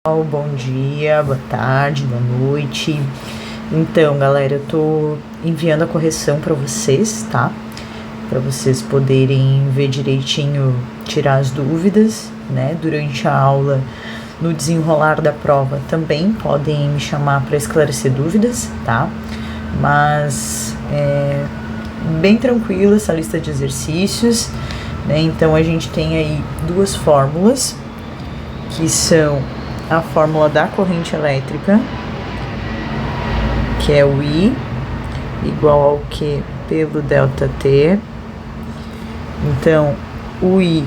Bom dia, boa tarde, boa noite. Então, galera, eu tô enviando a correção para vocês, tá? Para vocês poderem ver direitinho, tirar as dúvidas, né? Durante a aula, no desenrolar da prova, também podem me chamar para esclarecer dúvidas, tá? Mas é bem tranquila essa lista de exercícios, né? Então, a gente tem aí duas fórmulas, que são a fórmula da corrente elétrica, que é o I igual ao Q pelo ΔT. Então, o I,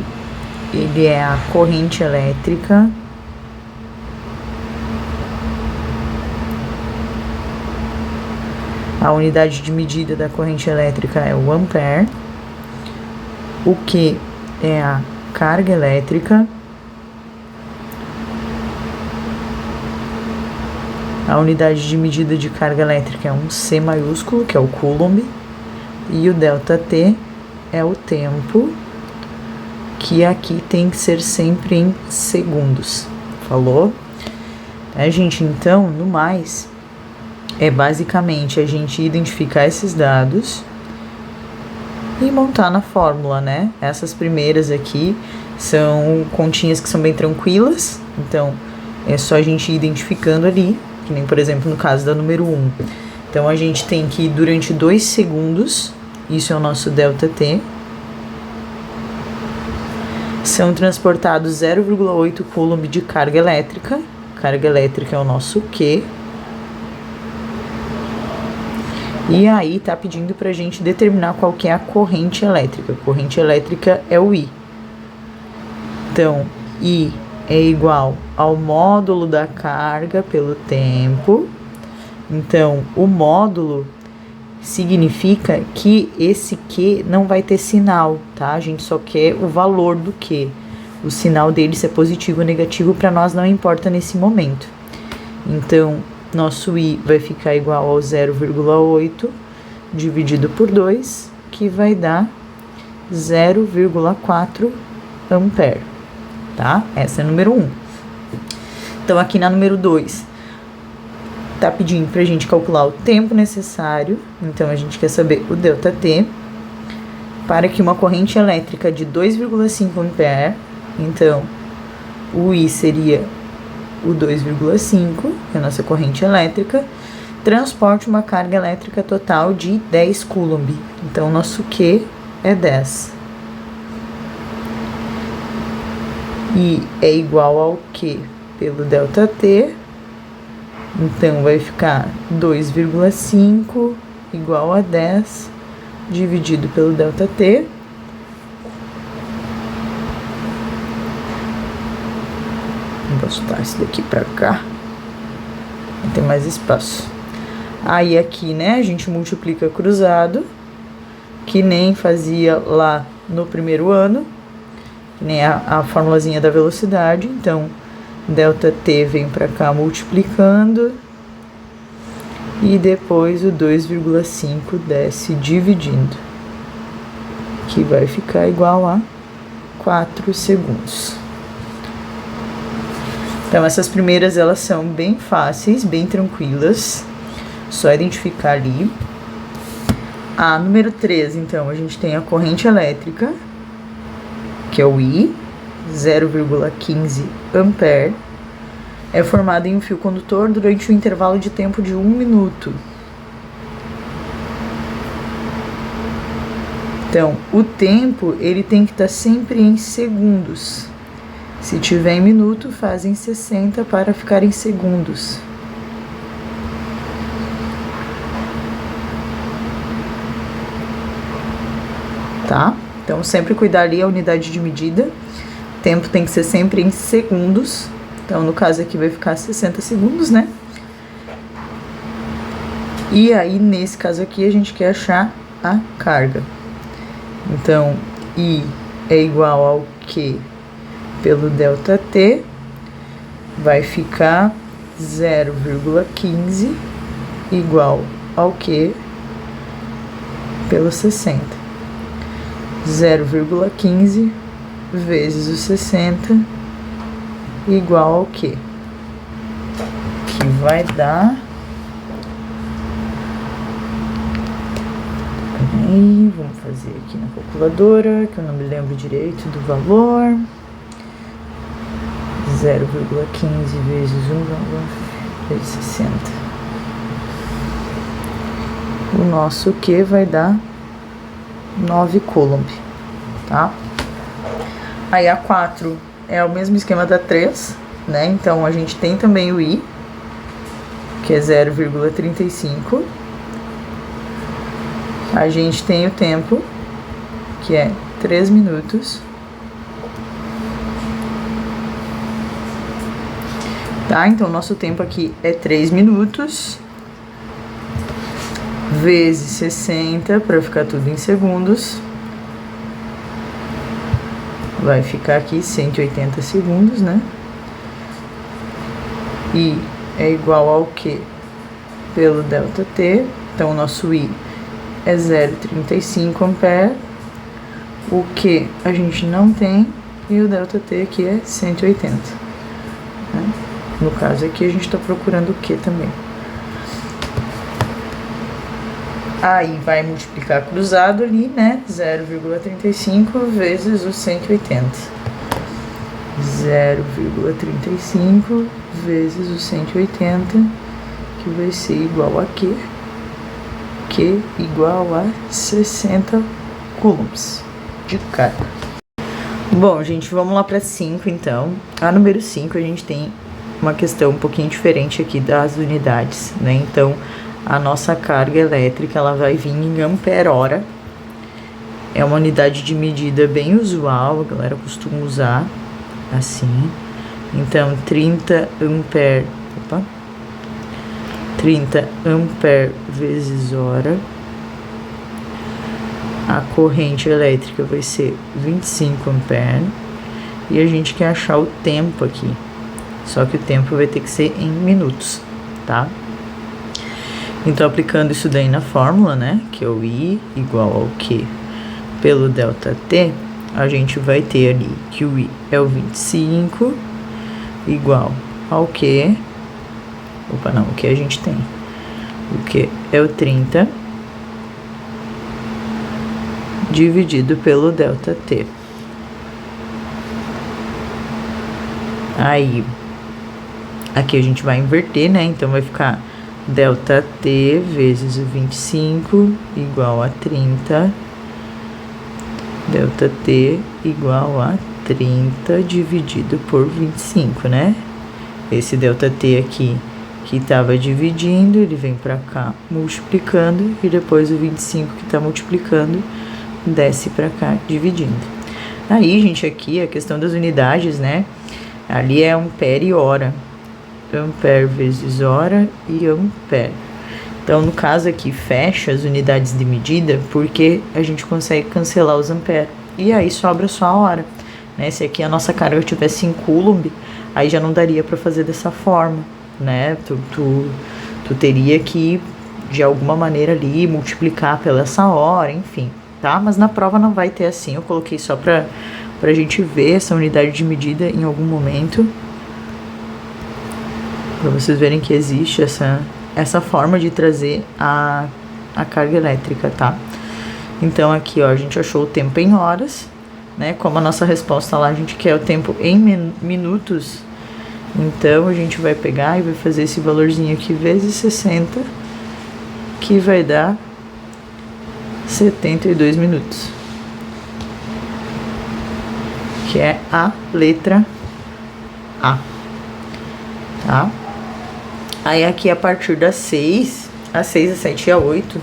ele é a corrente elétrica. A unidade de medida da corrente elétrica é o ampere. O Q é a carga elétrica. A unidade de medida de carga elétrica é um C maiúsculo, que é o Coulomb, e o ΔT é o tempo, que aqui tem que ser sempre em segundos. Falou? Gente, então, no mais, é basicamente a gente identificar esses dados e montar na fórmula, né? Essas primeiras aqui são continhas que são bem tranquilas, então é só a gente ir identificando ali, que nem, por exemplo, no caso da número 1. Então, a gente tem que, durante 2 segundos, isso é o nosso ΔT, são transportados 0,8 Coulomb de carga elétrica. Carga elétrica é o nosso Q. E aí, tá pedindo pra gente determinar qual que é a corrente elétrica. A corrente elétrica é o I. Então, I é igual ao módulo da carga pelo tempo. Então, o módulo significa que esse Q não vai ter sinal, tá? A gente só quer o valor do Q. O sinal dele, se é positivo ou negativo, para nós não importa nesse momento. Então, nosso I vai ficar igual ao 0,8 dividido por 2, que vai dar 0,4 ampere. Tá? Essa é a número 1. Então, aqui na número 2, tá pedindo pra gente calcular o tempo necessário. Então, a gente quer saber o ΔT para que uma corrente elétrica de 2,5 ampere, então, o I seria o 2,5, que é a nossa corrente elétrica, transporte uma carga elétrica total de 10 Coulomb. Então, nosso Q é 10. I é igual ao Q pelo ΔT, então vai ficar 2,5 igual a 10 dividido pelo ΔT. Vou botar isso daqui pra cá, não tem mais espaço. Aí aqui, né, a gente multiplica cruzado, que nem fazia lá no primeiro ano, que nem a formulazinha da velocidade. Então, ΔT vem para cá multiplicando, e depois o 2,5 desce dividindo, que vai ficar igual a 4 segundos. Então, essas primeiras, elas são bem fáceis, bem tranquilas, só identificar ali. A número 3, então, a gente tem a corrente elétrica, que é o I, 0,15 ampere, é formado em um fio condutor durante um intervalo de tempo de 1 minuto. Então, o tempo, ele tem que estar sempre em segundos. Se tiver em minuto, fazem 60 para ficar em segundos. Tá? Então, sempre cuidar ali a unidade de medida. O tempo tem que ser sempre em segundos. Então, no caso aqui vai ficar 60 segundos, né? E aí, nesse caso aqui, a gente quer achar a carga. Então, I é igual ao Q pelo ΔT. Vai ficar 0,15 igual ao Q pelo 60. 0,15 vezes o 60 igual ao quê? vai dar... Peraí, vamos fazer aqui na calculadora, que eu não me lembro direito do valor. 0,15 vezes 1 vezes 60. O nosso Q vai dar 9 coulomb, tá? Aí a 4 é o mesmo esquema da 3, né? Então a gente tem também o I, que é 0,35. A gente tem o tempo, que é 3 minutos. Tá? Então nosso tempo aqui é 3 minutos. Vezes 60, para ficar tudo em segundos. Vai ficar aqui 180 segundos, né? I é igual ao Q pelo ΔT. Então, o nosso I é 0,35 ampere. O Q a gente não tem. E o ΔT aqui é 180. Né? No caso aqui, a gente está procurando o Q também. Aí vai multiplicar cruzado ali, né? 0,35 vezes o 180. 0,35 vezes o 180, que vai ser igual a Q, que igual a 60 coulombs de carga. Bom, gente, vamos lá para 5, então. A número 5, a gente tem uma questão um pouquinho diferente aqui das unidades, né? Então, a nossa carga elétrica, ela vai vir em ampere-hora. É uma unidade de medida bem usual, a galera costuma usar assim. Então, 30 ampere, 30 ampere vezes hora. A corrente elétrica vai ser 25 ampere. E a gente quer achar o tempo aqui. Só que o tempo vai ter que ser em minutos, tá? Então, aplicando isso daí na fórmula, né, que é o I igual ao Q pelo ΔT, a gente vai ter ali que o I é o 25 igual ao Q, o que a gente tem? O Q é o 30 dividido pelo ΔT. Aí, aqui a gente vai inverter, né, então vai ficar ΔT vezes o 25 igual a 30. ΔT igual a 30 dividido por 25, né? Esse ΔT aqui que estava dividindo, ele vem para cá multiplicando, e depois o 25 que está multiplicando desce para cá dividindo. Aí, gente, aqui a questão das unidades, né? Ali é ampere e hora. Ampere vezes hora e ampere. Então, no caso aqui, fecha as unidades de medida, porque a gente consegue cancelar os ampere. E aí sobra só a hora, né? Se aqui a nossa carga tivesse em coulomb, aí já não daria para fazer dessa forma, né? Tu teria que, de alguma maneira ali, multiplicar pela essa hora, enfim, tá? Mas na prova não vai ter assim. Eu coloquei só pra gente ver essa unidade de medida em algum momento, para vocês verem que existe essa forma de trazer a carga elétrica, tá? Então, aqui, ó, a gente achou o tempo em horas, né? Como a nossa resposta lá, a gente quer o tempo em minutos, então a gente vai pegar e vai fazer esse valorzinho aqui vezes 60, que vai dar 72 minutos. Que é a letra A, tá? Aí aqui a partir das 6, a 6, a 7 e a 8,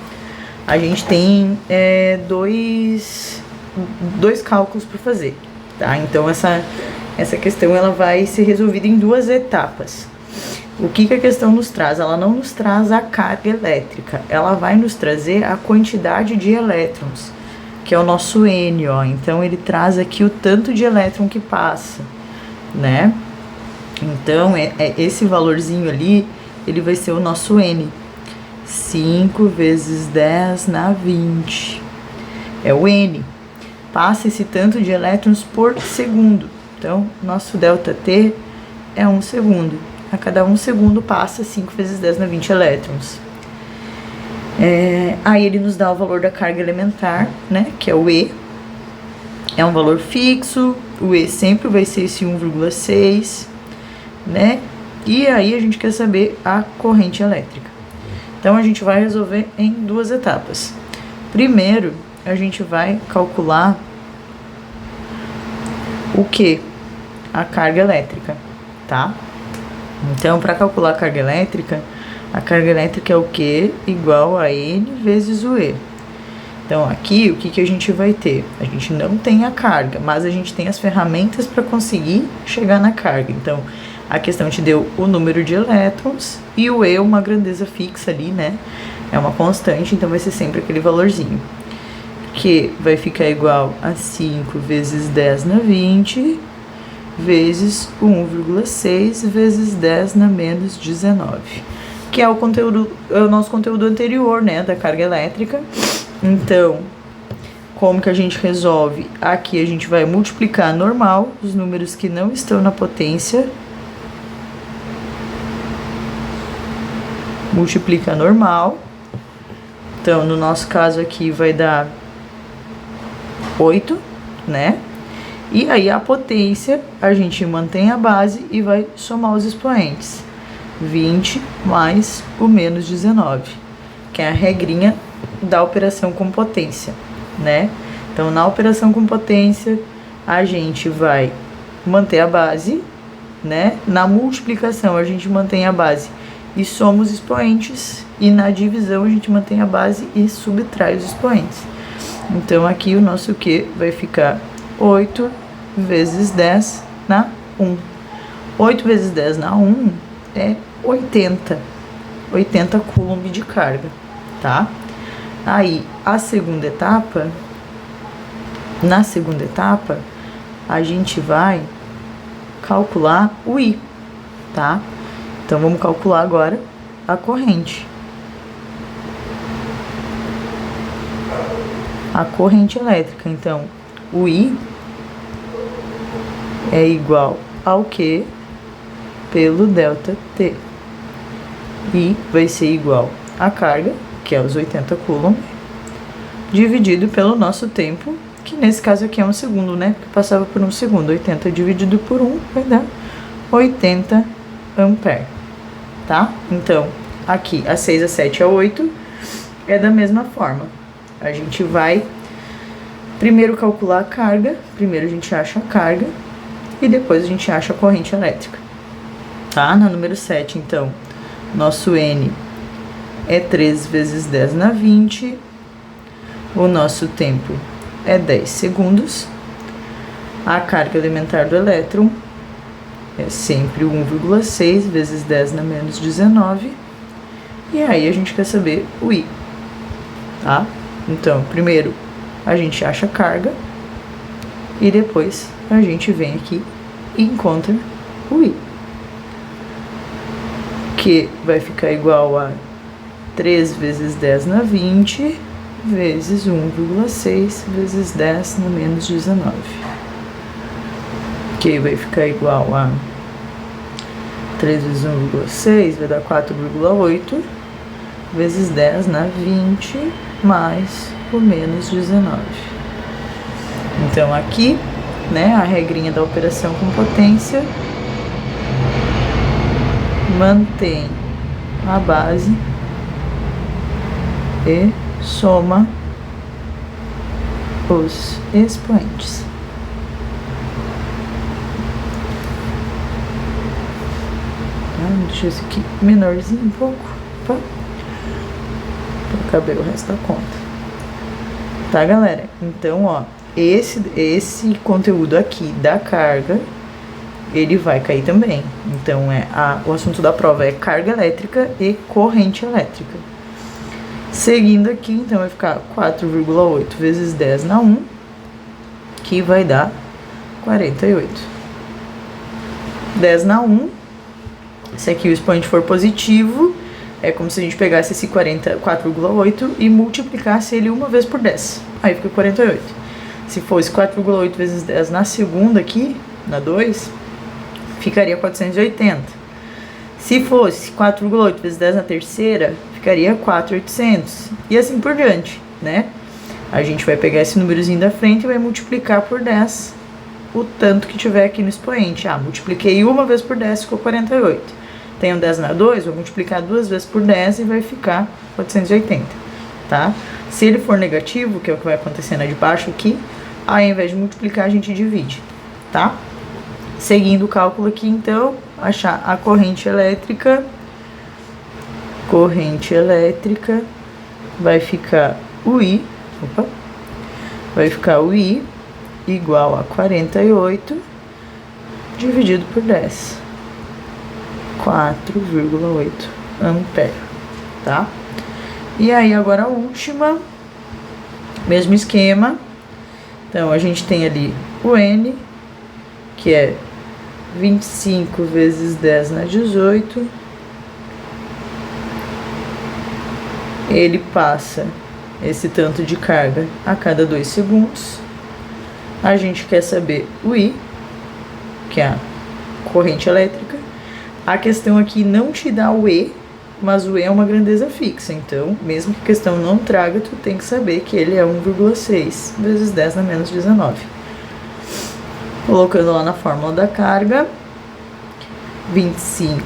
a gente tem dois cálculos para fazer, tá? Então essa questão ela vai ser resolvida em duas etapas. O que a questão nos traz? Ela não nos traz a carga elétrica, ela vai nos trazer a quantidade de elétrons, que é o nosso N, ó. Então ele traz aqui o tanto de elétron que passa, né? Então esse valorzinho ali, ele vai ser o nosso N. 5 vezes 10 na 20. É o N. Passa esse tanto de elétrons por segundo. Então, nosso ΔT é 1 segundo. A cada 1 segundo passa 5 vezes 10 na 20 elétrons. Aí ele nos dá o valor da carga elementar, né, que é o E. É um valor fixo, o E sempre vai ser esse 1,6, né? E aí a gente quer saber a corrente elétrica. Então a gente vai resolver em 2 etapas. Primeiro, a gente vai calcular o que? A carga elétrica, tá? Então, para calcular a carga elétrica é o Q igual a N vezes o E. Então, aqui, o que a gente vai ter? A gente não tem a carga, mas a gente tem as ferramentas para conseguir chegar na carga. Então, a questão te deu o número de elétrons e o E, uma grandeza fixa ali, né? É uma constante, então vai ser sempre aquele valorzinho. Que vai ficar igual a 5 vezes 10 na 20 vezes 1,6 vezes 10 na menos 19. Que é o nosso conteúdo anterior, né? Da carga elétrica. Então, como que a gente resolve? Aqui a gente vai multiplicar normal, os números que não estão na potência. Multiplica normal. Então, no nosso caso aqui vai dar 8, né? E aí a potência, a gente mantém a base e vai somar os expoentes. 20 mais o menos 19, que é a regrinha da operação com potência, né? Então, na operação com potência, a gente vai manter a base, né? Na multiplicação, a gente mantém a base e soma os expoentes. E na divisão, a gente mantém a base e subtrai os expoentes. Então, aqui o nosso Q vai ficar 8 vezes 10 na 1. 8 vezes 10 na 1 é 80. 80 coulomb de carga, tá? Aí, na segunda etapa, a gente vai calcular o I, tá? Então, vamos calcular agora a corrente. A corrente elétrica. Então, o I é igual ao Q pelo delta T. I vai ser igual a carga, que é os 80 coulomb, dividido pelo nosso tempo, que nesse caso aqui é 1 segundo, né? Porque passava por 1 segundo. 80 dividido por 1 vai dar 80 ampere, tá? Então, aqui, a 6, a 7, a 8 é da mesma forma. A gente vai primeiro calcular a carga, primeiro a gente acha a carga e depois a gente acha a corrente elétrica, tá? Na número 7, então, nosso N é 3 vezes 10 na 20, o nosso tempo é 10 segundos, a carga elementar do elétron é sempre 1,6 vezes 10 na menos 19, e aí a gente quer saber o I, tá? Então, primeiro a gente acha a carga e depois a gente vem aqui e encontra o I, que vai ficar igual a 3 vezes 10 na 20 vezes 1,6 vezes 10 na menos 19, que vai ficar igual a 3 vezes 1,6 vai dar 4,8 vezes 10 na 20 mais o menos 19. Então, aqui, né, a regrinha da operação com potência mantém a base e soma os expoentes. Deixa esse aqui menorzinho um pouco, tá? Para caber o resto da conta. Tá, galera? Então, ó, esse conteúdo aqui da carga, ele vai cair também. Então, o assunto da prova é carga elétrica e corrente elétrica. Seguindo aqui, então, vai ficar 4,8 vezes 10 na 1, que vai dar 48. 10 na 1, se aqui o expoente for positivo, é como se a gente pegasse esse 4,8 e multiplicasse ele uma vez por 10. Aí fica 48. Se fosse 4,8 vezes 10 na segunda aqui, na 2, ficaria 480. Se fosse 4,8 vezes 10 na terceira, ficaria 4.800. E assim por diante, né? A gente vai pegar esse númerozinho da frente e vai multiplicar por 10 o tanto que tiver aqui no expoente. Ah, multipliquei uma vez por 10, ficou 48. Tenho 10 na 2, vou multiplicar duas vezes por 10 e vai ficar 480, tá? Se ele for negativo, que é o que vai acontecer na de baixo aqui, ao invés de multiplicar, a gente divide, tá? Seguindo o cálculo aqui, então, achar a corrente elétrica. Corrente elétrica vai ficar o I, vai ficar o I igual a 48 dividido por 10. 4,8 ampere, tá? E aí, agora a última, mesmo esquema. Então, a gente tem ali o N, que é 25 vezes 10 na 18. Ele passa esse tanto de carga a cada 2 segundos. A gente quer saber o I, que é a corrente elétrica. A questão aqui não te dá o E, mas o E é uma grandeza fixa. Então, mesmo que a questão não traga, tu tem que saber que ele é 1,6 vezes 10 na menos 19. Colocando lá na fórmula da carga, 25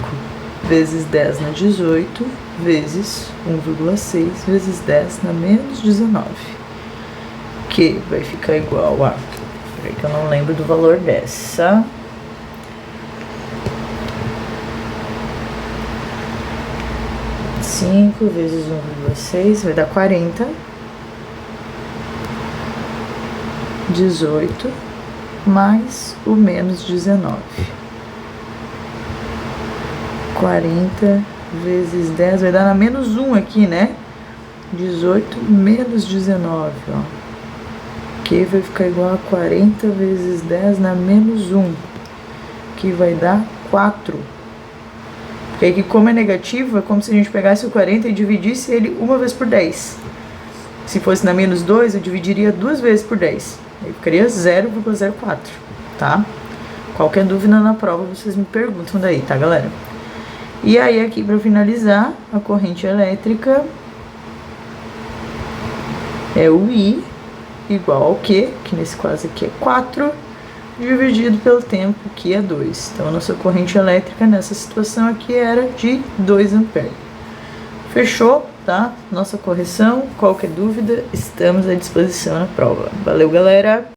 vezes 10 na 18 vezes 1,6 vezes 10 na menos 19. Que vai ficar igual a... Peraí que eu não lembro do valor dessa. Vezes 1,6 vai dar 40. 18 mais o menos 19. 40 vezes 10 vai dar na menos 1 aqui, né? 18 menos 19, ó. Que vai ficar igual a 40 vezes 10 na menos 1. Que vai dar 4. Porque aqui, como é negativo, é como se a gente pegasse o 40 e dividisse ele uma vez por 10. Se fosse na menos 2, eu dividiria duas vezes por 10. Aí ficaria 0,04, tá? Qualquer dúvida na prova, vocês me perguntam daí, tá, galera? E aí, aqui, para finalizar, a corrente elétrica é o I igual ao quê? Que nesse caso aqui é 4, dividido pelo tempo, que é 2. Então, a nossa corrente elétrica nessa situação aqui era de 2 amperes. Fechou, tá? Nossa correção. Qualquer dúvida, estamos à disposição na prova. Valeu, galera!